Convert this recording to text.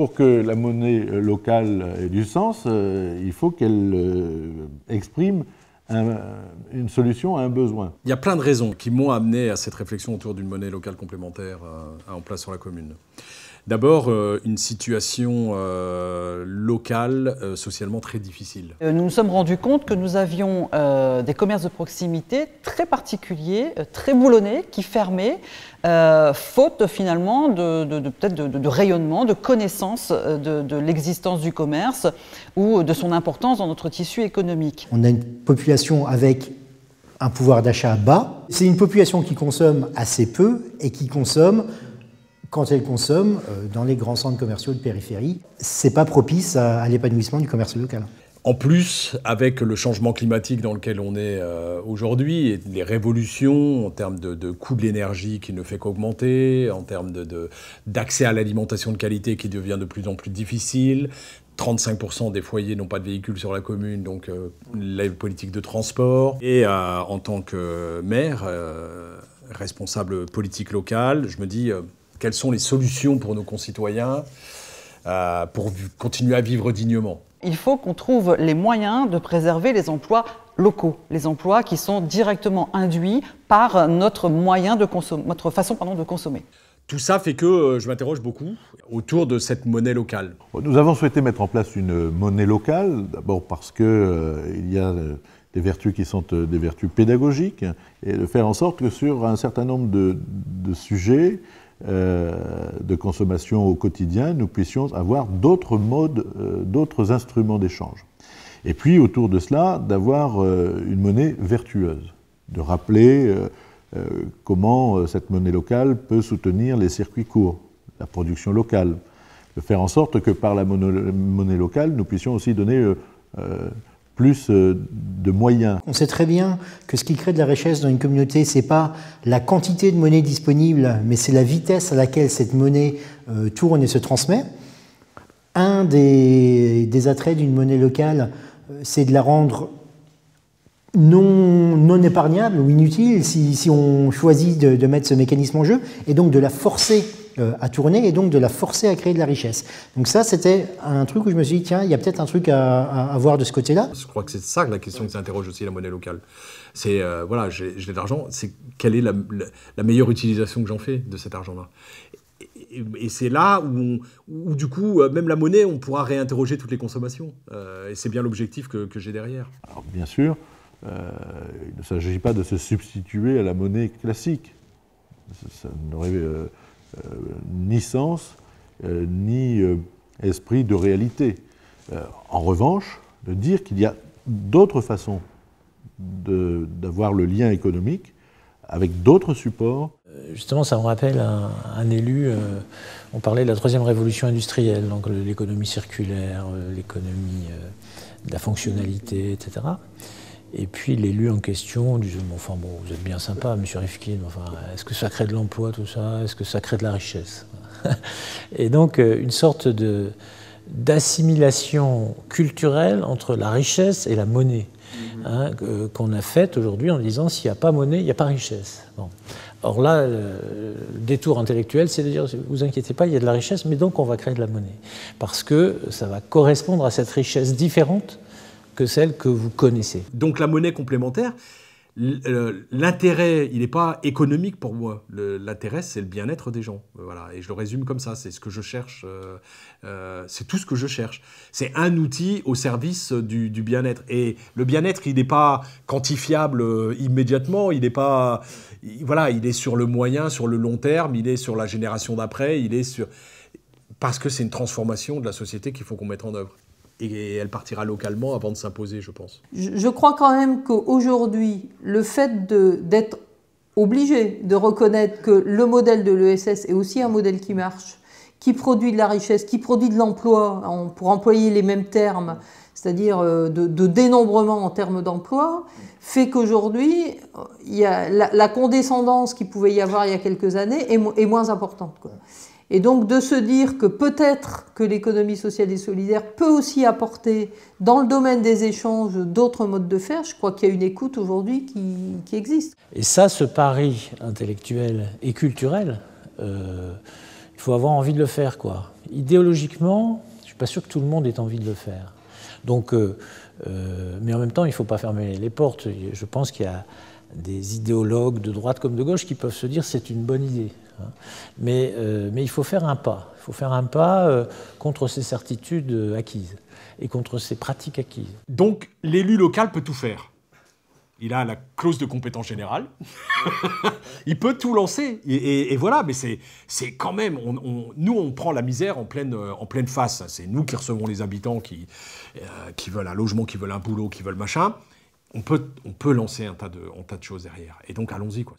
pour que la monnaie locale ait du sens, il faut qu'elle exprime une solution à un besoin. Il y a plein de raisons qui m'ont amené à cette réflexion autour d'une monnaie locale complémentaire en place sur la commune. D'abord, une situation locale, socialement très difficile. Nous nous sommes rendus compte que nous avions des commerces de proximité très particuliers, très boulonnés, qui fermaient, faute finalement peut-être de rayonnement, de connaissance de l'existence du commerce ou de son importance dans notre tissu économique. On a une population avec un pouvoir d'achat bas. C'est une population qui consomme assez peu et qui consomme, quand elle consomme, dans les grands centres commerciaux de périphérie. C'est pas propice à l'épanouissement du commerce local. En plus, avec le changement climatique dans lequel on est aujourd'hui, et les révolutions en termes de coût de l'énergie qui ne fait qu'augmenter, en termes d'accès à l'alimentation de qualité qui devient de plus en plus difficile, 35% des foyers n'ont pas de véhicule sur la commune, donc la politique de transport. Et en tant que maire, responsable politique locale, je me dis quelles sont les solutions pour nos concitoyens pour continuer à vivre dignement. Il faut qu'on trouve les moyens de préserver les emplois locaux, les emplois qui sont directement induits par notre façon de consommer. Tout ça fait que je m'interroge beaucoup autour de cette monnaie locale. Nous avons souhaité mettre en place une monnaie locale, d'abord parce qu'il y a des vertus qui sont des vertus pédagogiques, et de faire en sorte que sur un certain nombre de sujets de consommation au quotidien, nous puissions avoir d'autres modes, d'autres instruments d'échange. Et puis, autour de cela, d'avoir une monnaie vertueuse, de rappeler comment cette monnaie locale peut soutenir les circuits courts, la production locale, de faire en sorte que par la monnaie locale, nous puissions aussi donner plus de moyens. On sait très bien que ce qui crée de la richesse dans une communauté, c'est pas la quantité de monnaie disponible, mais c'est la vitesse à laquelle cette monnaie tourne et se transmet. Un des attraits d'une monnaie locale, c'est de la rendre non épargnable ou inutile si on choisit de mettre ce mécanisme en jeu, et donc de la forcer à tourner et donc de la forcer à créer de la richesse. Donc ça, c'était un truc où je me suis dit, tiens, il y a peut-être un truc à voir de ce côté-là. Je crois que c'est ça la question qui s'interroge aussi la monnaie locale. C'est, voilà, j'ai de l'argent, c'est quelle est la meilleure utilisation que j'en fais de cet argent-là. Et c'est là où, du coup, même la monnaie, on pourra réinterroger toutes les consommations. Et c'est bien l'objectif que j'ai derrière. Alors, bien sûr, il ne s'agit pas de se substituer à la monnaie classique. Ça n'aurait ni sens, ni esprit de réalité. En revanche, de dire qu'il y a d'autres façons d'avoir le lien économique avec d'autres supports. Justement, ça me rappelle un élu, on parlait de la troisième révolution industrielle, donc l'économie circulaire, l'économie de la fonctionnalité, etc. Et puis l'élu en question disait, enfin bon, vous êtes bien sympa, monsieur Rifkin, enfin, est-ce que ça crée de l'emploi tout ça? Est-ce que ça crée de la richesse? Et donc une sorte d'assimilation culturelle entre la richesse et la monnaie, hein, qu'on a faite aujourd'hui en disant s'il n'y a pas monnaie, il n'y a pas richesse. Bon. Or là, le détour intellectuel, c'est de dire, vous inquiétez pas, il y a de la richesse, mais donc on va créer de la monnaie. Parce que ça va correspondre à cette richesse différente que celle que vous connaissez. Donc la monnaie complémentaire, l'intérêt, il n'est pas économique pour moi. L'intérêt, c'est le bien-être des gens. Voilà. Et je le résume comme ça, c'est ce que je cherche. C'est tout ce que je cherche. C'est un outil au service du bien-être. Et le bien-être, il n'est pas quantifiable immédiatement. Il n'est pas... Voilà, il est sur le moyen, sur le long terme, il est sur la génération d'après, il est sur... Parce que c'est une transformation de la société qu'il faut qu'on mette en œuvre. Et elle partira localement avant de s'imposer, je pense. Je crois quand même qu'aujourd'hui, le fait d'être obligé de reconnaître que le modèle de l'ESS est aussi un modèle qui marche, qui produit de la richesse, qui produit de l'emploi, pour employer les mêmes termes, c'est-à-dire de dénombrement en termes d'emploi, fait qu'aujourd'hui, la condescendance qu'il pouvait y avoir il y a quelques années est moins importante, quoi. Et donc de se dire que peut-être que l'économie sociale et solidaire peut aussi apporter dans le domaine des échanges d'autres modes de faire, je crois qu'il y a une écoute aujourd'hui qui existe. Et ça, ce pari intellectuel et culturel, il faut avoir envie de le faire, quoi. idéologiquement, je ne suis pas sûr que tout le monde ait envie de le faire. Donc, mais en même temps, il ne faut pas fermer les portes. Je pense qu'il y a des idéologues de droite comme de gauche qui peuvent se dire c'est une bonne idée. Mais il faut faire un pas. Il faut faire un pas contre ces certitudes acquises et contre ces pratiques acquises. Donc, l'élu local peut tout faire. Il a la clause de compétence générale. Il peut tout lancer. Et voilà, mais c'est quand même... nous, on prend la misère en pleine face. C'est nous qui recevons les habitants qui veulent un logement, qui veulent un boulot, qui veulent machin. On peut lancer un tas de choses derrière. Et donc, allons-y, quoi.